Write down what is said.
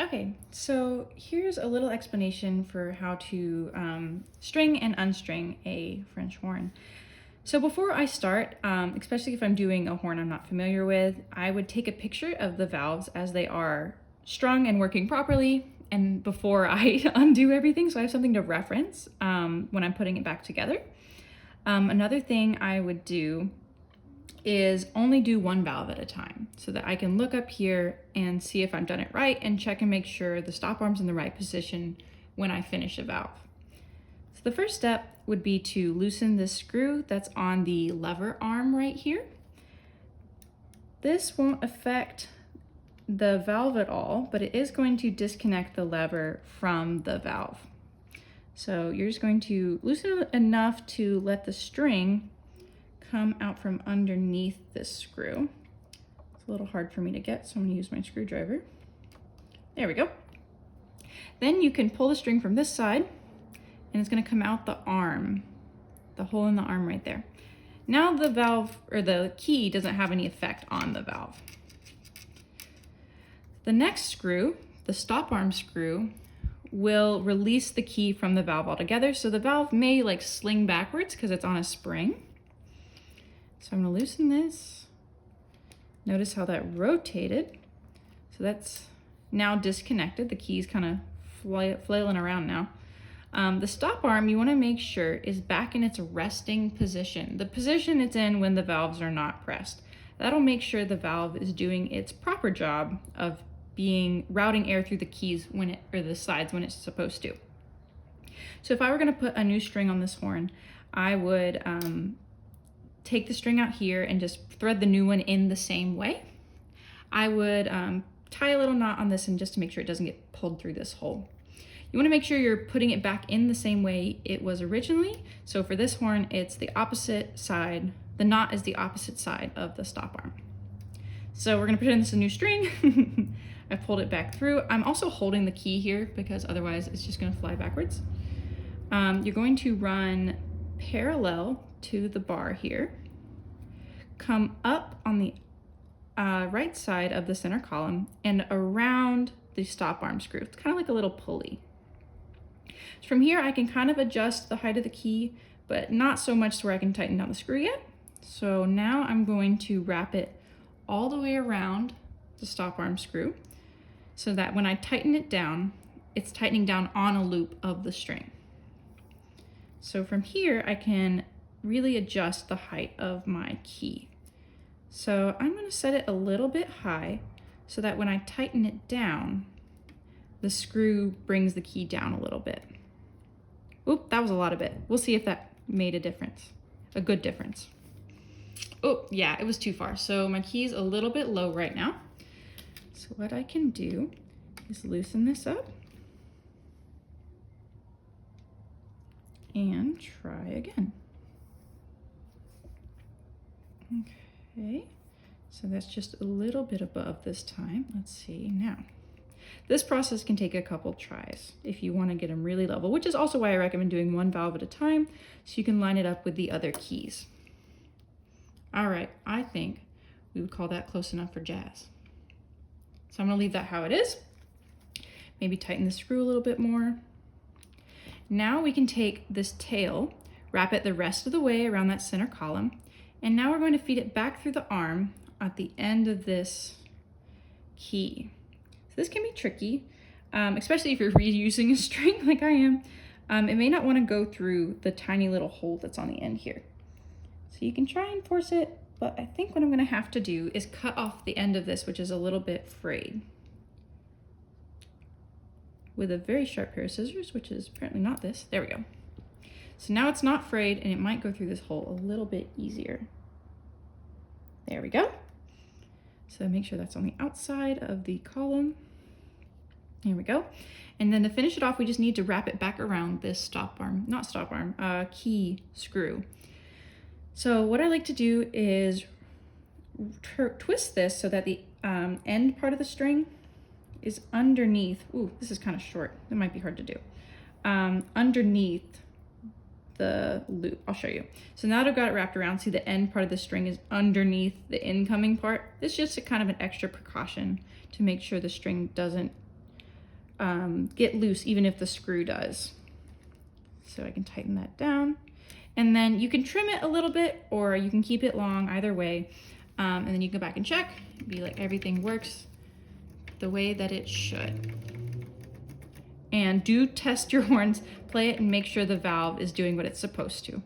Okay, so here's a little explanation for how to string and unstring a French horn. So before I start, especially if I'm doing a horn I'm not familiar with, I would take a picture of the valves as they are strung and working properly, and before I undo everything, so I have something to reference when I'm putting it back together. Another thing I would do is only do one valve at a time so that I can look up here and see if I've done it right and check and make sure the stop arm's in the right position when I finish a valve. So the first step would be to loosen this screw that's on the lever arm right here. This won't affect the valve at all, but it is going to disconnect the lever from the valve. So you're just going to loosen it enough to let the string come out from underneath this screw. It's a little hard for me to get, so I'm going to use my screwdriver. There we go. Then you can pull the string from this side, and it's going to come out the arm, the hole in the arm right there. Now the valve, or the key, doesn't have any effect on the valve. The next screw, the stop arm screw, will release the key from the valve altogether, so the valve may like sling backwards because it's on a spring. So I'm going to loosen this. Notice how that rotated. So that's now disconnected. The key's kind of flailing around now. The stop arm, you want to make sure is back in its resting position, the position it's in when the valves are not pressed. That'll make sure the valve is doing its proper job of routing air through the keys or the sides when it's supposed to. So if I were going to put a new string on this horn, I would take the string out here and just thread the new one in the same way. I would tie a little knot on this and just to make sure it doesn't get pulled through this hole. You want to make sure you're putting it back in the same way it was originally. So for this horn, it's the opposite side. The knot is the opposite side of the stop arm. So we're going to pretend this is a new string. I pulled it back through. I'm also holding the key here because otherwise it's just going to fly backwards. You're going to run parallel to the bar here, come up on the right side of the center column and around the stop arm screw. It's kind of like a little pulley. So from here I can kind of adjust the height of the key, but not so much to where I can tighten down the screw yet. So now I'm going to wrap it all the way around the stop arm screw so that when I tighten it down, it's tightening down on a loop of the string. So from here I can really adjust the height of my key. So I'm going to set it a little bit high so that when I tighten it down, the screw brings the key down a little bit. Oop, that was a lot of it. We'll see if that made a difference, a good difference. Oh, yeah, it was too far. So my key's a little bit low right now. So what I can do is loosen this up and try again. Okay, so that's just a little bit above this time. Let's see now. This process can take a couple tries if you want to get them really level, which is also why I recommend doing one valve at a time so you can line it up with the other keys. All right, I think we would call that close enough for jazz. So I'm going to leave that how it is. Maybe tighten the screw a little bit more. Now we can take this tail, wrap it the rest of the way around that center column, and now we're going to feed it back through the arm at the end of this key. So this can be tricky, especially if you're reusing a string like I am. It may not want to go through the tiny little hole that's on the end here. So you can try and force it, but I think what I'm going to have to do is cut off the end of this, which is a little bit frayed, with a very sharp pair of scissors, which is apparently not this. There we go. So now it's not frayed and it might go through this hole a little bit easier. There we go. So make sure that's on the outside of the column. Here we go. And then to finish it off, we just need to wrap it back around this key screw. So what I like to do is twist this so that the end part of the string is underneath. Ooh, this is kind of short. It might be hard to do. Underneath the loop. I'll show you. So now that I've got it wrapped around, see the end part of the string is underneath the incoming part. This is just a kind of an extra precaution to make sure the string doesn't get loose even if the screw does. So I can tighten that down. And then you can trim it a little bit or you can keep it long, either way. And then you go back and check, be like everything works the way that it should. And do test your horns, play it and make sure the valve is doing what it's supposed to.